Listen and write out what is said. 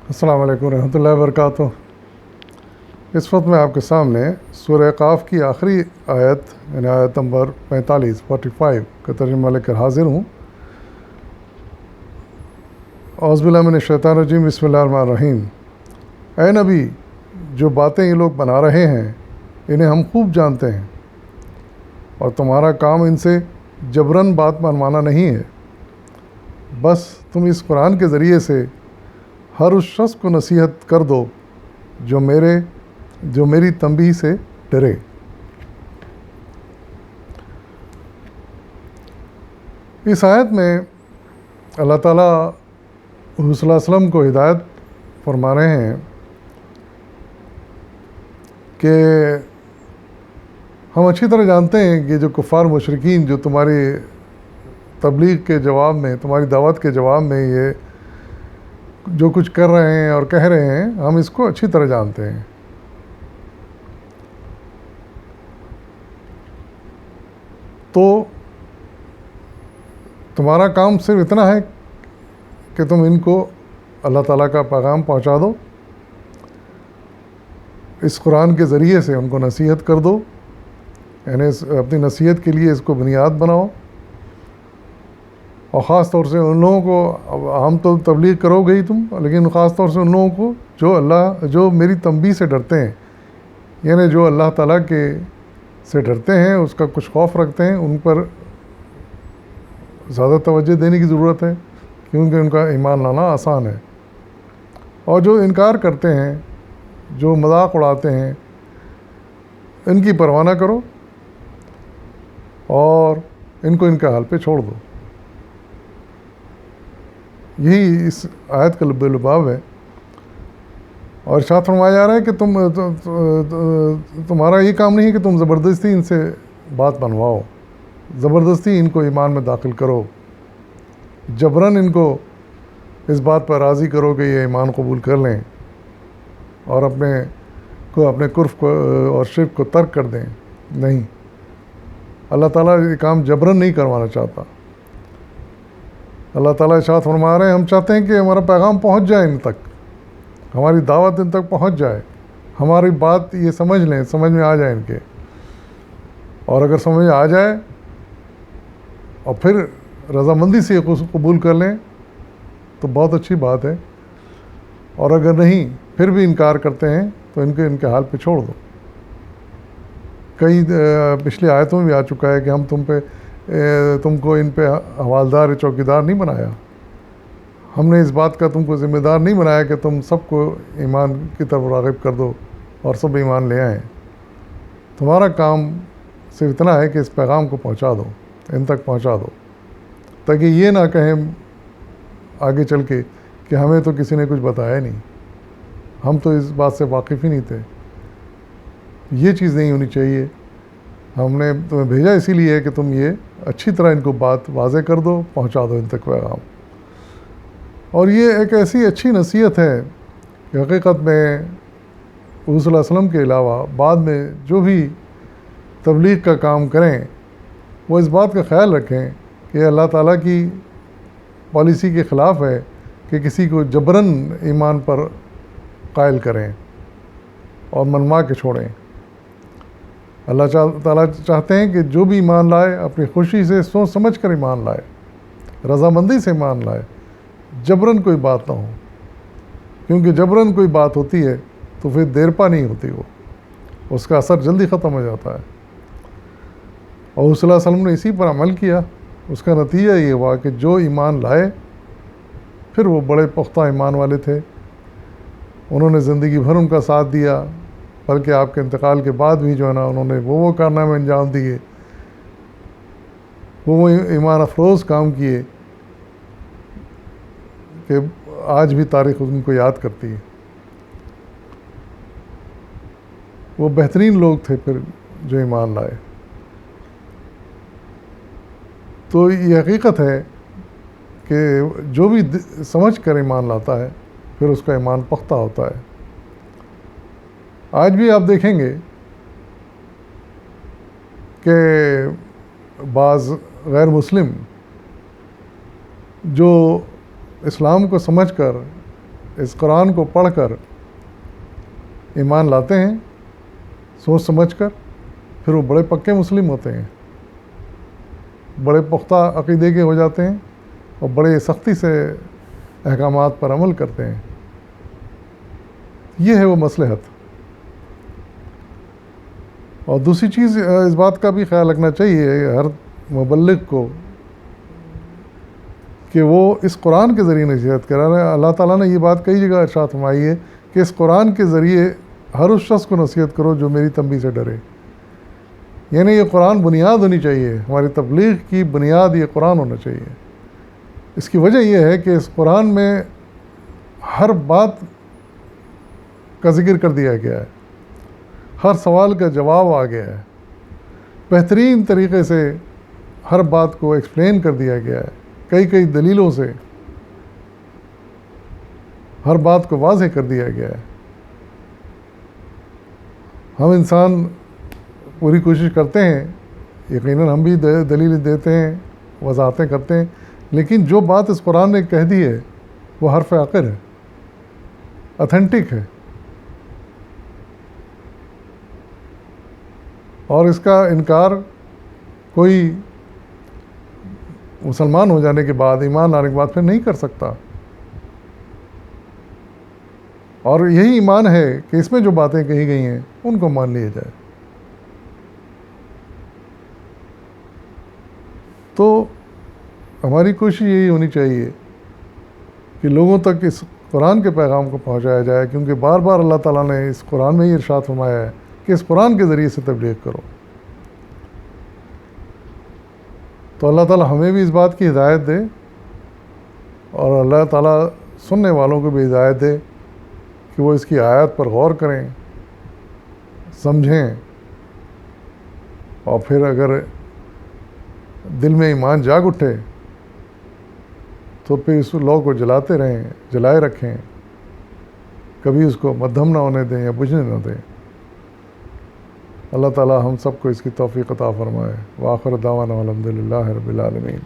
السلام علیکم ورحمۃ اللہ وبرکاتہ۔ اس وقت میں آپ کے سامنے سورہ قاف کی آخری آیت یعنی آیت نمبر 45 کا ترجمہ لے کر حاضر ہوں۔ اعوذ باللہ من الشیطان الرجیم، بسم اللہ الرحمن الرحیم۔ اے نبی، جو باتیں یہ لوگ بنا رہے ہیں انہیں ہم خوب جانتے ہیں، اور تمہارا کام ان سے جبراً بات منوانا نہیں ہے، بس تم اس قرآن کے ذریعے سے ہر اس شخص کو نصیحت کر دو جو میری تنبیہ سے ڈرے۔ اس آیت میں اللہ تعالیٰ حضور صلی اللہ علیہ وسلم کو ہدایت فرما رہے ہیں کہ ہم اچھی طرح جانتے ہیں کہ جو کفار مشرکین جو تمہاری تبلیغ کے جواب میں، تمہاری دعوت کے جواب میں یہ جو کچھ کر رہے ہیں اور کہہ رہے ہیں، ہم اس کو اچھی طرح جانتے ہیں۔ تو تمہارا کام صرف اتنا ہے کہ تم ان کو اللہ تعالیٰ کا پیغام پہنچا دو، اس قرآن کے ذریعے سے ان کو نصیحت کر دو، یعنی اپنی نصیحت کے لیے اس کو بنیاد بناؤ، اور خاص طور سے ان لوگوں کو، ہم تو تبلیغ کرو گے ہی تم، لیکن خاص طور سے ان لوگوں کو جو میری تنبیہ سے ڈرتے ہیں، یعنی جو اللہ تعالیٰ کے سے ڈرتے ہیں، اس کا کچھ خوف رکھتے ہیں، ان پر زیادہ توجہ دینے کی ضرورت ہے، کیونکہ ان کا ایمان لانا آسان ہے۔ اور جو انکار کرتے ہیں، جو مذاق اڑاتے ہیں، ان کی پرواہ نہ کرو اور ان کو ان کے حال پہ چھوڑ دو۔ یہی اس آیت کا لب لباب ہے، اور ارشاد فرمایا جا رہا ہے کہ تمہارا یہ کام نہیں ہے کہ تم زبردستی ان سے بات بنواؤ، زبردستی ان کو ایمان میں داخل کرو، جبراً ان کو اس بات پر راضی کرو کہ یہ ایمان قبول کر لیں اور اپنے کفر کو اور شرک کو ترک کر دیں۔ نہیں، اللہ تعالیٰ یہ کام جبراً نہیں کروانا چاہتا۔ اللہ تعالیٰ ارشاد فرما رہے ہیں، ہم چاہتے ہیں کہ ہمارا پیغام پہنچ جائے ان تک، ہماری دعوت ان تک پہنچ جائے، ہماری بات یہ سمجھ لیں، سمجھ میں آ جائے ان کے، اور اگر سمجھ میں آ جائے اور پھر رضامندی سے قبول کر لیں تو بہت اچھی بات ہے، اور اگر نہیں پھر بھی انکار کرتے ہیں تو ان کے حال پہ چھوڑ دو۔ کئی پچھلی آیتوں میں بھی آ چکا ہے کہ ہم تم کو ان پہ حوالدار چوکیدار نہیں بنایا، ہم نے اس بات کا تم کو ذمہ دار نہیں بنایا کہ تم سب کو ایمان کی طرف راغب کر دو اور سب ایمان لے آئیں۔ تمہارا کام صرف اتنا ہے کہ اس پیغام کو پہنچا دو، ان تک پہنچا دو، تاکہ یہ نہ کہیں آگے چل کے کہ ہمیں تو کسی نے کچھ بتایا نہیں، ہم تو اس بات سے واقف ہی نہیں تھے۔ یہ چیز نہیں ہونی چاہیے۔ ہم نے تمہیں بھیجا اسی لیے ہے کہ تم یہ اچھی طرح ان کو بات واضح کر دو، پہنچا دو ان تک پیغام۔ اور یہ ایک ایسی اچھی نصیحت ہے کہ حقیقت میں حضور صلی اللہ علیہ وسلم کے علاوہ بعد میں جو بھی تبلیغ کا کام کریں وہ اس بات کا خیال رکھیں کہ اللہ تعالیٰ کی پالیسی کے خلاف ہے کہ کسی کو جبراً ایمان پر قائل کریں اور منوا کے چھوڑیں۔ اللہ تعالیٰ چاہتے ہیں کہ جو بھی ایمان لائے اپنی خوشی سے سوچ سمجھ کر ایمان لائے، رضامندی سے ایمان لائے، جبراً کوئی بات نہ ہو، کیونکہ جبراً کوئی بات ہوتی ہے تو پھر دیر پا نہیں ہوتی، وہ اس کا اثر جلدی ختم ہو جاتا ہے۔ اور صلی اللہ علیہ وسلم نے اسی پر عمل کیا، اس کا نتیجہ یہ ہوا کہ جو ایمان لائے پھر وہ بڑے پختہ ایمان والے تھے، انہوں نے زندگی بھر ان کا ساتھ دیا، بلکہ آپ کے انتقال کے بعد بھی جو ہے نا انہوں نے وہ کارنامے انجام دیے، وہ ایمان افروز کام کیے کہ آج بھی تاریخ ان کو یاد کرتی ہے۔ وہ بہترین لوگ تھے پھر جو ایمان لائے۔ تو یہ حقیقت ہے کہ جو بھی سمجھ کر ایمان لاتا ہے پھر اس کا ایمان پختہ ہوتا ہے۔ آج بھی آپ دیکھیں گے کہ بعض غیر مسلم جو اسلام کو سمجھ کر اس قرآن کو پڑھ کر ایمان لاتے ہیں سوچ سمجھ کر، پھر وہ بڑے پکے مسلم ہوتے ہیں، بڑے پختہ عقیدے کے ہو جاتے ہیں اور بڑے سختی سے احکامات پر عمل کرتے ہیں۔ یہ ہے وہ مصلحت۔ اور دوسری چیز اس بات کا بھی خیال رکھنا چاہیے ہر مبلغ کو کہ وہ اس قرآن کے ذریعے نصیحت کرا رہے ہیں۔ اللہ تعالیٰ نے یہ بات کئی جگہ ارشاد فرمائی ہے کہ اس قرآن کے ذریعے ہر اس شخص کو نصیحت کرو جو میری تنبیہ سے ڈرے۔ یعنی یہ قرآن بنیاد ہونی چاہیے، ہماری تبلیغ کی بنیاد یہ قرآن ہونا چاہیے۔ اس کی وجہ یہ ہے کہ اس قرآن میں ہر بات کا ذکر کر دیا گیا ہے، ہر سوال کا جواب آ گیا ہے، بہترین طریقے سے ہر بات کو ایکسپلین کر دیا گیا ہے، کئی دلیلوں سے ہر بات کو واضح کر دیا گیا ہے۔ ہم انسان پوری کوشش کرتے ہیں، یقیناً ہم بھی دلیل دیتے ہیں، وضاحتیں کرتے ہیں، لیکن جو بات اس قرآن نے کہہ دی ہے وہ حرف عقر ہے، اتھینٹک ہے، اور اس کا انکار کوئی مسلمان ہو جانے کے بعد، ایمان لانے کے بعد پھر نہیں کر سکتا۔ اور یہی ایمان ہے کہ اس میں جو باتیں کہی گئی ہیں ان کو مان لیا جائے۔ تو ہماری کوشش یہی ہونی چاہیے کہ لوگوں تک اس قرآن کے پیغام کو پہنچایا جائے، کیونکہ بار بار اللہ تعالیٰ نے اس قرآن میں ہی ارشاد فرمایا ہے کہ اس قرآن کے ذریعے سے تبلیغ کرو۔ تو اللہ تعالیٰ ہمیں بھی اس بات کی ہدایت دے، اور اللہ تعالیٰ سننے والوں کو بھی ہدایت دے کہ وہ اس کی آیات پر غور کریں، سمجھیں، اور پھر اگر دل میں ایمان جاگ اٹھے تو پھر اس لو کو جلاتے رہیں، جلائے رکھیں، کبھی اس کو مدھم نہ ہونے دیں یا بجھنے نہ دیں۔ اللہ تعالیٰ ہم سب کو اس کی توفیق عطا فرمائے۔ وآخر دعوانا الحمد للہ رب العالمین۔